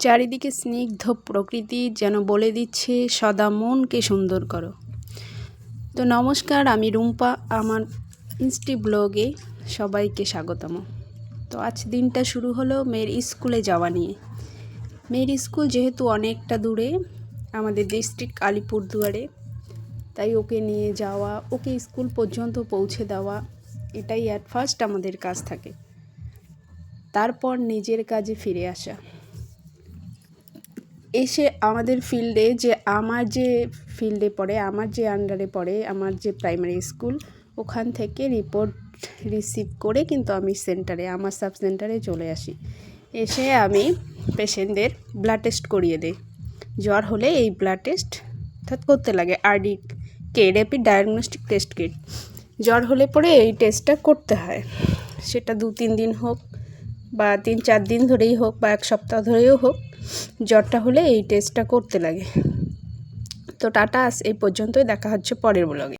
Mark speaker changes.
Speaker 1: চারিদিকে স্নিগ্ধ প্রকৃতি যেন বলে দিচ্ছে সদা মনকে সুন্দর করো। তো নমস্কার, আমি রুম্পা, আমার ইনস্টি ব্লগে সবাইকে স্বাগতম। তো আজ দিনটা শুরু হলো মেয়ের স্কুলে যাওয়া নিয়ে। মেয়ের স্কুল যেহেতু অনেকটা দূরে, আমাদের ডিস্ট্রিক্ট আলিপুরদুয়ারে, তাই ওকে নিয়ে যাওয়া, ওকে স্কুল পর্যন্ত পৌঁছে দেওয়া, এটাই অ্যাট ফার্স্ট আমাদের কাজ থাকে। তারপর নিজের কাজে ফিরে আসা। এসে আমাদের ফিল্ডে আমার যে ফিল্ডে পড়ে, আমার যে আন্ডারে পড়ে, আমার যে প্রাইমারি স্কুল, ওখান থেকে রিপোর্ট রিসিভ করে কিন্তু আমি আমার সাব সেন্টারে চলে আসি। এসে আমি পেশেন্টদের ব্লাড টেস্ট করিয়ে দিই। জ্বর হলে এই ব্লাড টেস্ট করতে লাগে, র্যাপিড ডায়াগনস্টিক টেস্ট কিট। জ্বর হলে পরে এই টেস্টটা করতে হয়, সেটা 2-3 দিন হোক বা 3-4 দিন ধরেই হোক বা 1 সপ্তাহ ধরেও হোক, জ্বরটা হলে এই টেস্টটা করতে লাগে। তো টাটা, এই পর্যন্তই, দেখা হচ্ছে পরের ব্লগে।